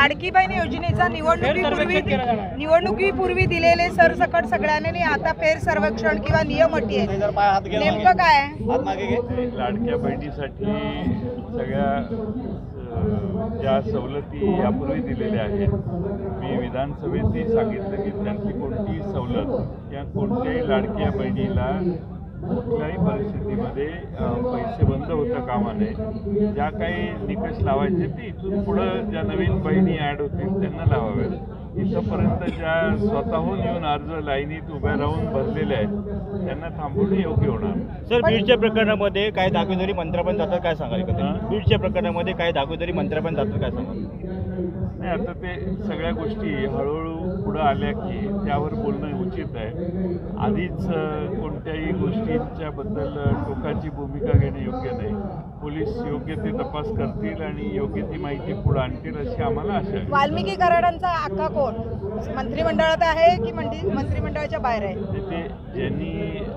लाडकी बहीण योजनेचा निवडणुकीपूर्वी दिलेले सरसकट सगळ्यांनी आता फेर सर्वेक्षण किंवा नियम अटी आहे, नेमकं काय आहे? लाडक्या बहिणीसाठी सगळ्या ज्या सवलती यापूर्वी दिलेल्या आहेत, मी विधानसभेतही सांगितलं की त्यांची कोणतीही सवलत किंवा कोणत्याही लाडक्या बहिणीला कुठल्याही परिस्थितीमध्ये पैसे बंद होता कामा नये. ज्या काही निकष लावायचे ते इथून पुढं ज्या नवीन बहिणी ॲड होतील त्यांना लावाव्यात. इथंपर्यंत ज्या स्वतःहून येऊन अर्ज लाईनीत उभ्या राहून भरलेल्या आहेत त्यांना थांबवणं योग्य होणार. सर, बीडच्या प्रकरणामध्ये काय दाखवेदारी मंत्र्यापर्यंत जातात, काय सांगाल? बीडच्या प्रकरणामध्ये काय दाखवेदारी मंत्र्यापर्यंत जातात, काय सांगाल? नाही, आता ते सगळ्या गोष्टी हळूहळू पुढं आल्या की त्यावर बोलणं उचित आहे. आधीच कोणत्याही गोष्टींच्या बद्दल टोकाची भूमिका घेणं योग्य नाही. पोलीस योग्य ते तपास करतील आणि योग्य ती माहिती पुढे आणतील अशी आम्हाला आशा आहे. वाल्मिकी कराडांचा आका कोण मंत्रिमंडळात आहे की मंत्रिमंडळाच्या बाहेर आहे? ते ज्यांनी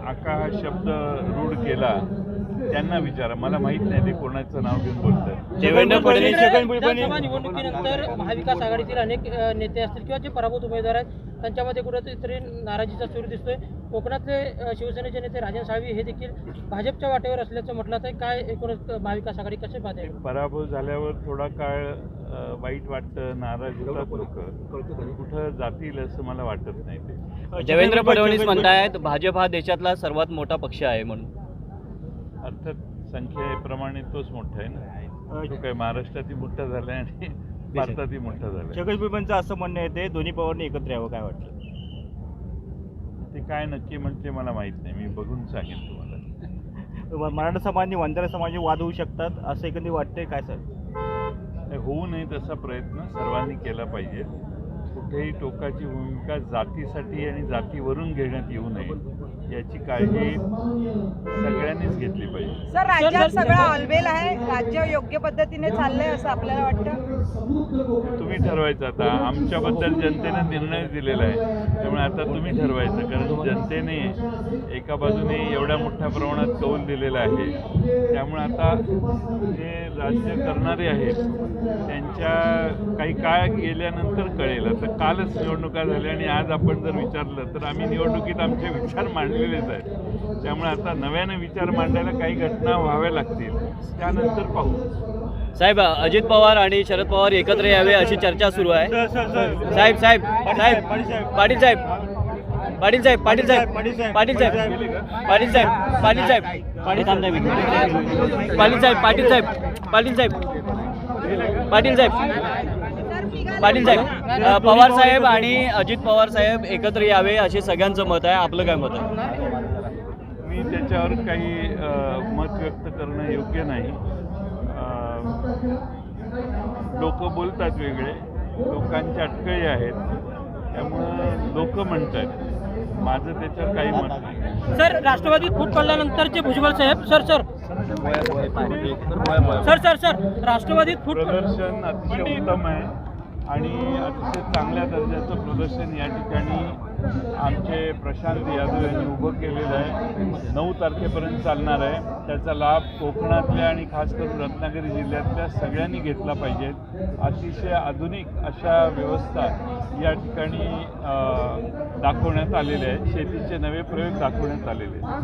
आका हा शब्द रूढ केला त्यांना विचारा, मला माहित नाही ते कोणाचं नाव घेऊन बोलतात. देवेंद्र फडणवीस विधानसभा निवडणुकीनंतर महाविकास आघाडीतील अनेक नेते असतील किंवा जे पराभूत उमेदवार आहेत त्यांच्यामध्ये कुठेतरी नाराजीचा सूर दिसतोय. कोकणातले शिवसेनेचे नेते राजन साळवी हे देखील भाजपच्या वाटेवर असल्याचं म्हटलं तर काय एकूणच महाविकास आघाडी कसे पाहते? पराभव झाल्यावर थोडा काळ वाईट वाटतं, नाराज होतात लोक, कुठं जातील असं मला वाटत नाही. ते देवेंद्र फडणवीस म्हणतायत भाजप हा देशातला सर्वात मोठा पक्ष आहे म्हणून. अर्थात संख्येप्रमाणे तोच मोठा आहे ना. तो काय महाराष्ट्रातही मोठा झाला आहे आणि भारतातही मोठा झाला. जगदीपांचं असं म्हणणं येते दोन्ही पवारांनी एकत्र यावं, काय वाटतं? ते काय नक्की म्हणते मला माहित नाही, मी बघून सांगेन तुम्हाला. मराठा समाज आणि वंजारा समाज वाद होऊ शकतात असं एकंदरीत वाटतंय, काय सर? होऊ नये तसा प्रयत्न सर्वांनी केला पाहिजे. कुठेही टोकाची भूमिका जातीसाठी आणि जातीवरून घेण्यात येऊ नये याची काळजी सगळ्यांनीच घेतली पाहिजे. सर, राज्यात सगळं ऑलवेल आहे, राज्य योग्य पद्धतीने चाललंय असं आपल्याला वाटतं? तुम्ही ठरवायचं. आता आमच्याबद्दल जनतेने निर्णय दिलेला आहे, त्यामुळे आता तुम्ही ठरवायचं. कारण जनतेने एका बाजूने एवढ्या मोठ्या प्रमाणात कौल दिलेला आहे, त्यामुळे आता जे राज्य करणारे आहेत त्यांच्या काही काळ गेल्यानंतर कळेल. आता कालच निवडणुका झाल्या आणि आज आपण जर विचारलं तर आम्ही निवडणुकीत आमचे विचार मांडलेलेच आहेत. त्यामुळे आता नव्याने विचार मांडायला काही घटना व्हाव्या लागतील, त्यानंतर पाहू. साहेब, अजित पवार आणि शरद पवार एकत्र यावे अशी चर्चा सुरू आहे. साहेब साहेब साहेब पाटील साहेब पाटील साहेब पाटील साहेब पाटील साहेब पाटील साहेब पाटील साहेब पाटील साहेब पाटील साहेब पाटील साहेब पाटील साहेब पाटील साहेब पवार साहेब आणि अजित पवार साहेब एकत्र यावे असे सगळ्यांचं मत आहे, आपलं काय मत आहे? मी त्याच्यावर काही मत व्यक्त करणं योग्य नाही. लोक बोलतात वेगळे, लोकांच्या अटकळी आहेत, त्यामुळं लोक म्हणतात. माझं त्याच्यावर काही मत नाही. सर, राष्ट्रवादीत फूट पडल्यानंतरचे भुजबळ साहेब सर राष्ट्रवादीत फूट प्रदर्शन अतिशय उत्तम आहे आणि अतिशय चांगल्या दर्जाचं प्रदर्शन या ठिकाणी आमचे प्रशांत यादव यांनी उभं केलेलं आहे. 9 तारखेपर्यंत चालणार आहे. त्याचा लाभ कोकणातल्या आणि खास करून रत्नागिरी जिल्ह्यातल्या सगळ्यांनी घेतला पाहिजे. अतिशय आधुनिक अशा व्यवस्था या ठिकाणी दाखवण्यात आलेल्या आहेत. शेतीचे नवे प्रयोग दाखवण्यात आलेले आहेत.